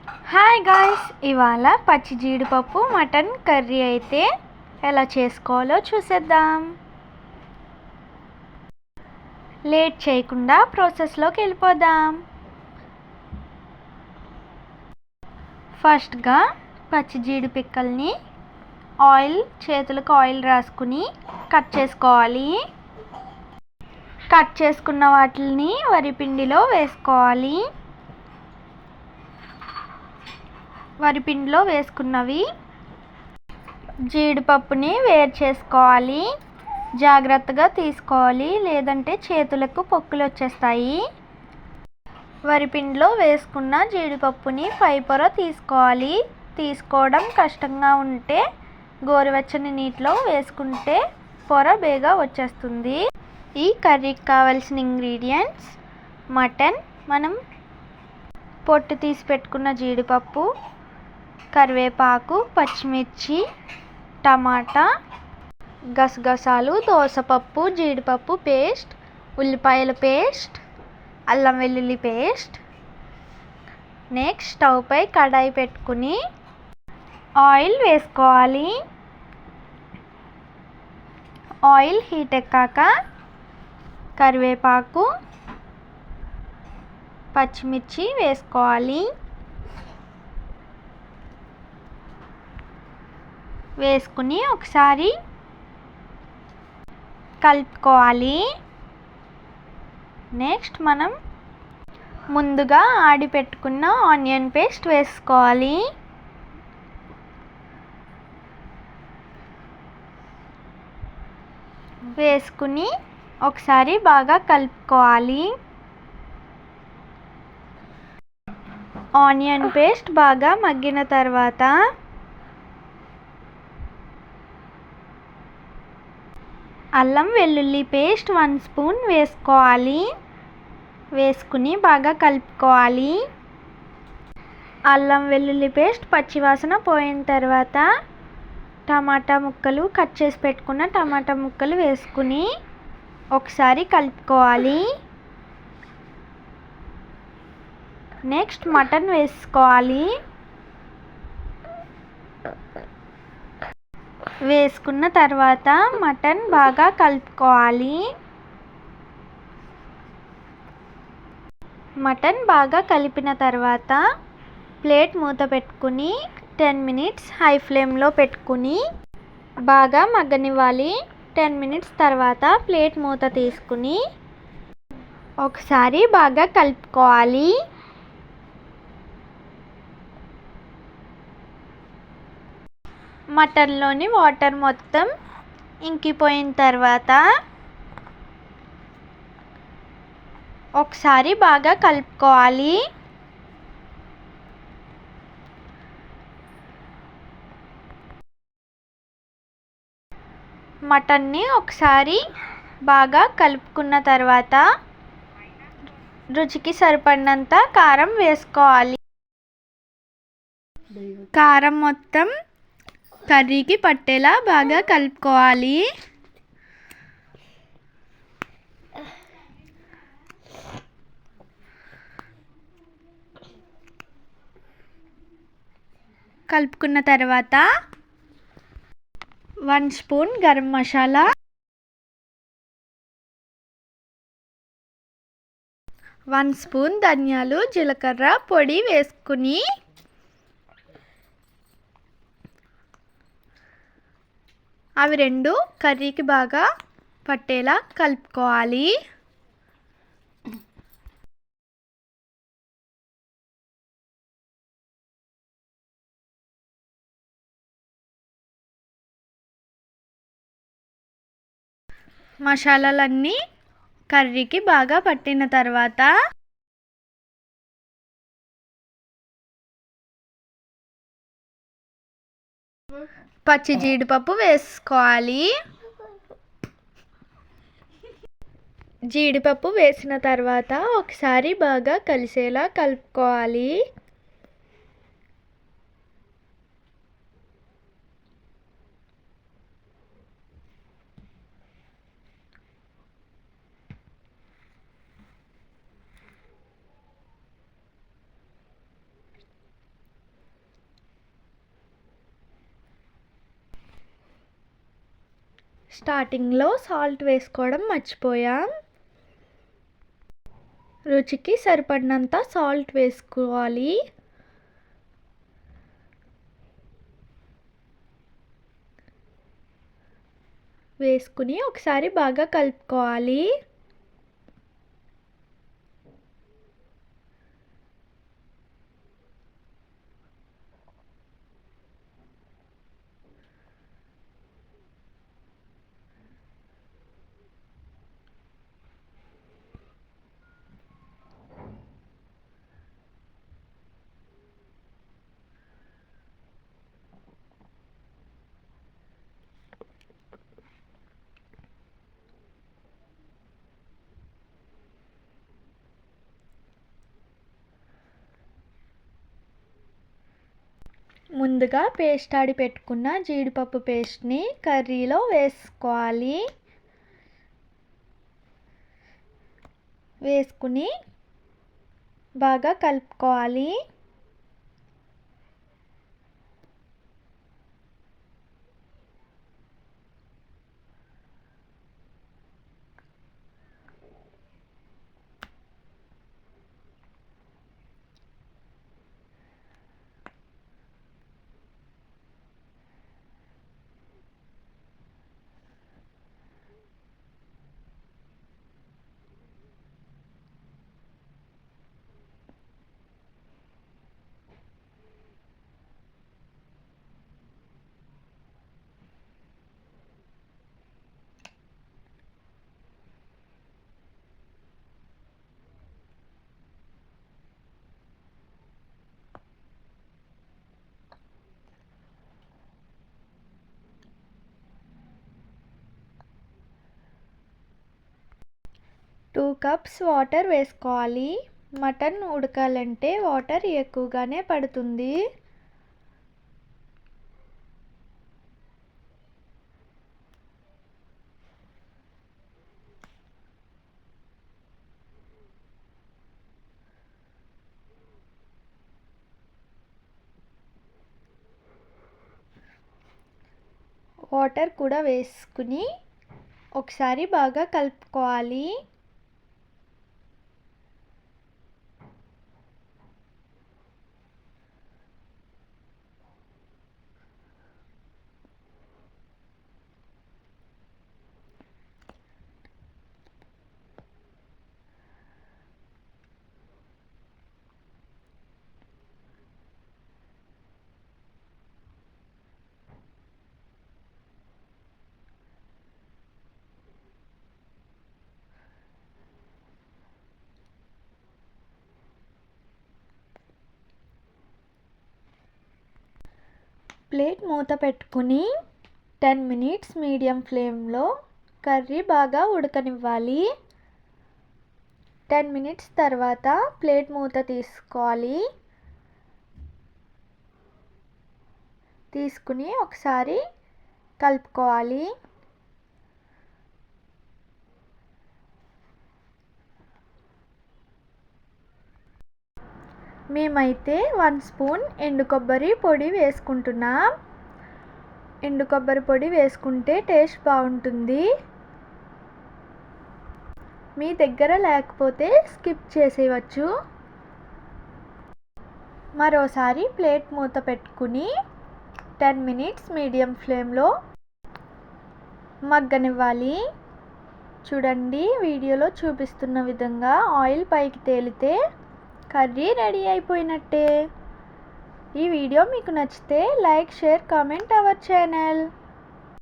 Hi guys, ఇవాళ పచ్చి జీడిపప్పు మటన్ కర్రీ అయితే ఎలా చేసుకోవాలో చూసేద్దాం. లేట్ చేయకుండా ప్రాసెస్లోకి వెళ్ళిపోదాం. ఫస్ట్గా పచ్చి జీడి పిక్కల్ని చేతులకు ఆయిల్ రాసుకుని కట్ చేసుకోవాలి. కట్ చేసుకున్న వాటిని వరిపిండిలో వేసుకోవాలి. వరిపిండిలో వేసుకున్నవి జీడిపప్పుని వేరు చేసుకోవాలి. జాగ్రత్తగా తీసుకోవాలి, లేదంటే చేతులకు పొక్కులు వచ్చేస్తాయి. వరిపిండిలో వేసుకున్న జీడిపప్పుని పై పొర తీసుకోవాలి. తీసుకోవడం కష్టంగా ఉంటే గోరువెచ్చని నీటిలో వేసుకుంటే పొర బేగా వచ్చేస్తుంది. ఈ కర్రీకి కావాల్సిన ఇంగ్రీడియంట్స్: మటన్, మనం పొట్టు తీసి పెట్టుకున్న జీడిపప్పు, కరివేపాకు, పచ్చిమిర్చి, టమాటా, గసగసాలు, దోసపప్పు, జీడిపప్పు పేస్ట్, ఉల్లిపాయల పేస్ట్, అల్లం వెల్లుల్లి పేస్ట్. నెక్స్ట్ స్టవ్ పై కడాయి పెట్టుకుని ఆయిల్ వేసుకోవాలి. ఆయిల్ హీట్ ఎక్కాక కరివేపాకు, పచ్చిమిర్చి వేసుకోవాలి. వేసుకుని ఒకసారి కలుపుకోవాలి. నెక్స్ట్ మనం ముందుగా ఆడి పెట్టుకున్న ఆనియన్ పేస్ట్ వేసుకోవాలి. వేసుకుని ఒకసారి బాగా కలుపుకోవాలి. ఆనియన్ పేస్ట్ బాగా మగ్గిన తర్వాత అల్లం వెల్లుల్లి పేస్ట్ 1 స్పూన్ వేసుకోవాలి. వేసుకుని బాగా కలుపుకోవాలి. అల్లం వెల్లుల్లి పేస్ట్ పచ్చివాసన పోయిన తర్వాత టమాటా ముక్కలు, కట్ చేసి పెట్టుకున్న టమాటా ముక్కలు వేసుకుని ఒకసారి కలుపుకోవాలి. నెక్స్ట్ మటన్ వేసుకోవాలి. వేసుకున్న తర్వాత మటన్ బాగా కలుపుకోవాలి. మటన్ బాగా కలిపిన తర్వాత ప్లేట్ మూత పెట్టుకుని 10 మినిట్స్ హై ఫ్లేమ్లో పెట్టుకుని బాగా మగ్గనివ్వాలి. 10 మినిట్స్ తర్వాత ప్లేట్ మూత తీసుకుని ఒకసారి బాగా కలుపుకోవాలి. మటన్లోని వాటర్ మొత్తం ఇంకిపోయిన తర్వాత ఒకసారి బాగా కలుపుకోవాలి. మటన్ని ఒకసారి బాగా కలుపుకున్న తర్వాత రుచికి సరిపడినంత కారం వేసుకోవాలి. కారం మొత్తం కర్రీకి పట్టేలా బాగా కలుపుకోవాలి. కలుపుకున్న తర్వాత 1 స్పూన్ గరం మసాలా, 1 స్పూన్ ధనియాలు, జీలకర్ర పొడి వేసుకుని అవి రెండు కర్రీకి బాగా పట్టేలా కలుపుకోవాలి. మసాలాలన్నీ కర్రీకి బాగా పట్టిన తర్వాత పచ్చి జీడిపప్పు వేసుకోవాలి. జీడిపప్పు వేసిన తర్వాత ఒకసారి బాగా కలిసేలా కలుపుకోవాలి. స్టార్టింగ్లో సాల్ట్ వేసుకోవడం మర్చిపోయాం. రుచికి సరిపడినంత సాల్ట్ వేసుకోవాలి. వేసుకుని ఒకసారి బాగా కలుపుకోవాలి. ముందుగా పేస్ట్ ఆడి పెట్టుకున్న జీడిపప్పు పేస్ట్ని కర్రీలో వేసుకోవాలి. వేసుకుని బాగా కలుపుకోవాలి. టూ కప్స్ వాటర్ వేసుకోవాలి. మటన్ ఉడకాలంటే వాటర్ ఎక్కువగానే పడుతుంది. వాటర్ కూడా వేసుకుని ఒకసారి బాగా కలుపుకోవాలి. ప్లేట్ మూత పెట్టుకుని 10 మినిట్స్ మీడియం ఫ్లేమ్లో కర్రీ బాగా ఉడకనివ్వాలి. 10 మినిట్స్ తర్వాత ప్లేట్ మూత తీసుకోవాలి. తీసుకుని ఒకసారి కలుపుకోవాలి. మేమైతే 1 స్పూన్ ఎండు కొబ్బరి పొడి వేసుకుంటున్నాం. ఎండు కొబ్బరి పొడి వేసుకుంటే టేస్ట్ బాగుంటుంది. మీ దగ్గర లేకపోతే స్కిప్ చేసేయవచ్చు. మరోసారి ప్లేట్ మూత పెట్టుకుని 10 మినిట్స్ మీడియం ఫ్లేమ్లో మగ్గనివ్వాలి. చూడండి, వీడియోలో చూపిస్తున్న విధంగా ఆయిల్ పైకి తేలితే కర్రీ రెడీ అయిపోయినట్టే. ఈ వీడియో మీకు నచ్చితే like, share, comment our channel.